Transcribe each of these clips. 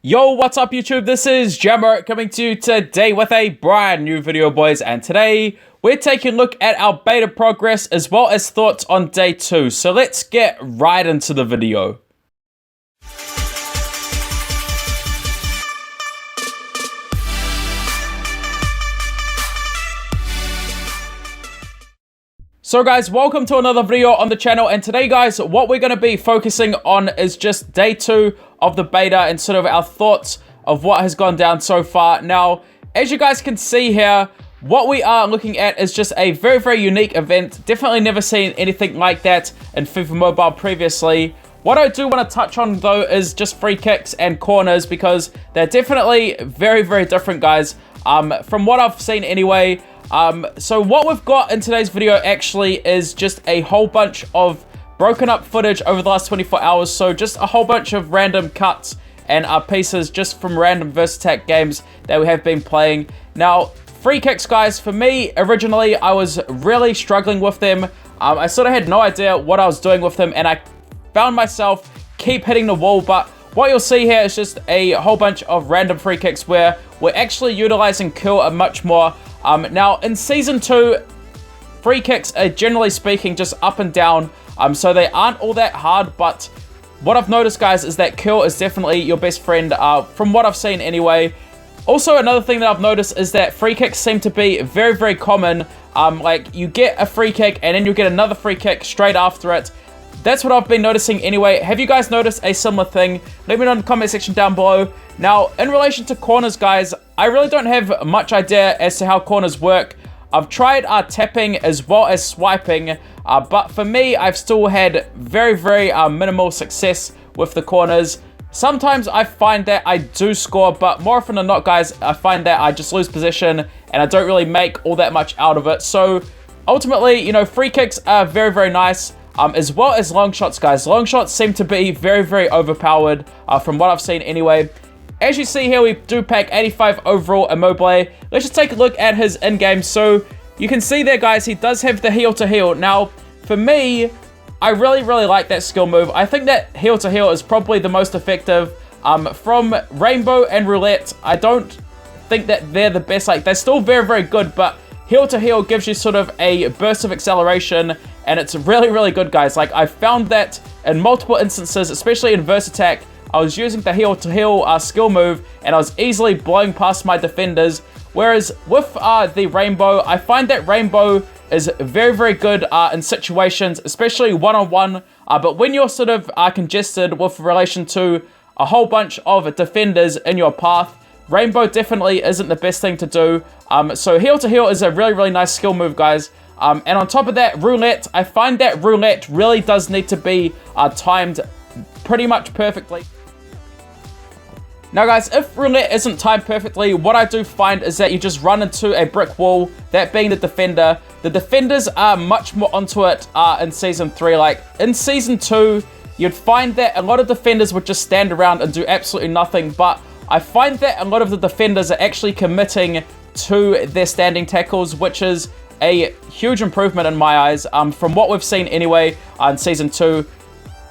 Yo, what's up YouTube? This is Jammerit coming to you today with a brand new video, boys. And today, we're taking a look at our beta progress as well as thoughts on day 2. So let's get right into the video. So guys, welcome to another video on the channel, and today guys, what we're going to be focusing on is just day 2 of the beta and sort of our thoughts of what has gone down so far. Now, as you guys can see here, what we are looking at is just a very unique event. Definitely never seen anything like that in FIFA Mobile previously. What I do want to touch on though is just free kicks and corners, because they're definitely very different, guys, from what I've seen anyway. So what we've got in today's video actually is just a whole bunch of broken up footage over the last 24 hours. So just a whole bunch of random cuts and pieces just from random Versattack games that we have been playing. Now, free kicks, guys, for me, originally, I was really struggling with them. I sort of had no idea what I was doing with them, and I found myself keep hitting the wall. But what you'll see here is just a whole bunch of random free kicks where we're actually utilizing kill much more. Now, in Season 2, free kicks are generally speaking just up and down, so they aren't all that hard, but what I've noticed, guys, is that kill is definitely your best friend, from what I've seen anyway. Also, another thing that I've noticed is that free kicks seem to be very common. Like, you get a free kick, and then you get another free kick straight after it. That's what I've been noticing anyway. Have you guys noticed a similar thing? Let me know in the comment section down below. Now, in relation to corners, guys, I really don't have much idea as to how corners work. I've tried tapping as well as swiping, but for me, I've still had very minimal success with the corners. Sometimes I find that I do score, but more often than not, guys, I find that I just lose position and I don't really make all that much out of it. So ultimately, you know, free kicks are very nice. As well as long shots, guys. Long shots seem to be very overpowered, from what I've seen anyway. As you see here, we do pack 85 overall Immobile. Let's just take a look at his in-game. So you can see there, guys, he does have the heel to heel. Now, for me, I really like that skill move. I think that heel to heel is probably the most effective. From Rainbow and Roulette, I don't think that they're the best. Like, they're still very good, but heel to heel gives you sort of a burst of acceleration, and it's really good, guys. Like, I found that in multiple instances, especially in Versattack, I was using the heel to heel skill move, and I was easily blowing past my defenders. Whereas with the Rainbow, I find that Rainbow is very good in situations, especially one-on-one. But when you're sort of congested with relation to a whole bunch of defenders in your path, Rainbow definitely isn't the best thing to do. So heel to heel is a really nice skill move, guys. And on top of that, Roulette, I find that Roulette really does need to be timed pretty much perfectly. Now, guys, if Roulette isn't timed perfectly, what I do find is that you just run into a brick wall, that being the defender. The defenders are much more onto it in Season 3. Like, in Season 2, you'd find that a lot of defenders would just stand around and do absolutely nothing, but I find that a lot of the defenders are actually committing to their standing tackles, which is a huge improvement in my eyes, from what we've seen anyway in Season 2.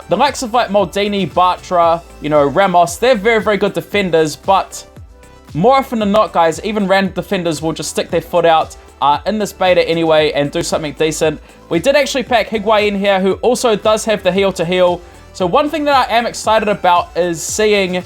The likes of like Maldini, Bartra, you know, Ramos, they're very good defenders, but more often than not, guys, even random defenders will just stick their foot out in this beta anyway and do something decent. We did actually pack Higuain here, who also does have the heel to heel. So one thing that I am excited about is seeing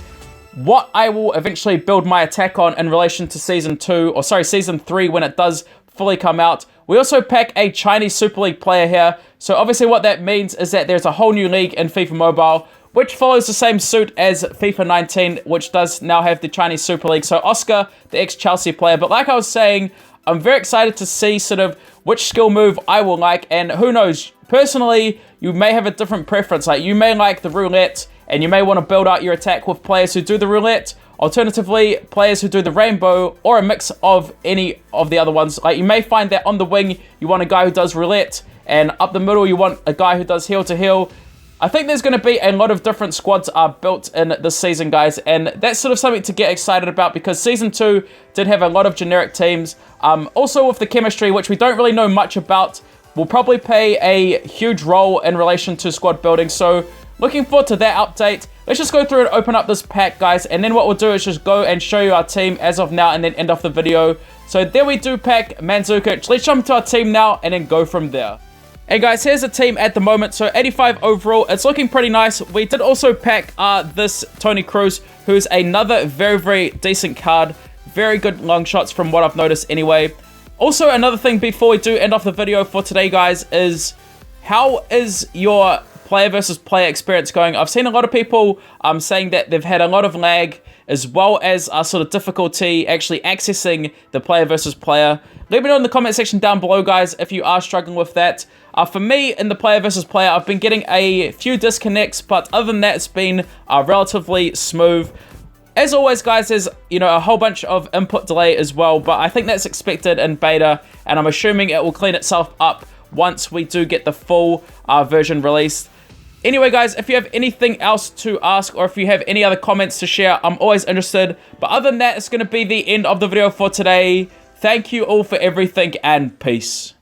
what I will eventually build my attack on in relation to Season 3 when it does fully come out. We also pack a Chinese Super League player here. So obviously what that means is that there's a whole new league in FIFA Mobile, which follows the same suit as FIFA 19, which does now have the Chinese Super League. So Oscar, the ex-Chelsea player. But like I was saying, I'm very excited to see sort of which skill move I will like. And who knows, personally, you may have a different preference. Like, you may like the Roulette, and you may want to build out your attack with players who do the Roulette. Alternatively, players who do the Rainbow, or a mix of any of the other ones. Like, you may find that on the wing, you want a guy who does Roulette, and up the middle, you want a guy who does heel to heel. I think there's going to be a lot of different squads built in this season, guys, and that's sort of something to get excited about, because Season 2 did have a lot of generic teams. Also with the chemistry, which we don't really know much about, will probably play a huge role in relation to squad building. So looking forward to that update. let's just go through and open up this pack, guys, and then what we'll do is just go and show you our team as of now and then end off the video. So there we do pack Mandzukic. Let's jump into our team now and then go from there. Hey guys, here's the team at the moment. So 85 overall, it's looking pretty nice. We did also pack this Toni Kroos, who's another very, very decent card. Very good long shots from what I've noticed anyway. Also, another thing before we do end off the video for today, guys, is how is your player versus player experience going? I've seen a lot of people saying that they've had a lot of lag as well as sort of difficulty actually accessing the player versus player. Let me know in the comment section down below, guys, if you are struggling with that. For me, in the player versus player, I've been getting a few disconnects, but other than that, it's been relatively smooth. As always, guys, there's, you know, a whole bunch of input delay as well, but I think that's expected in beta, and I'm assuming it will clean itself up once we do get the full version released. Anyway, guys, if you have anything else to ask or if you have any other comments to share, I'm always interested. But other than that, it's going to be the end of the video for today. Thank you all for everything, and peace.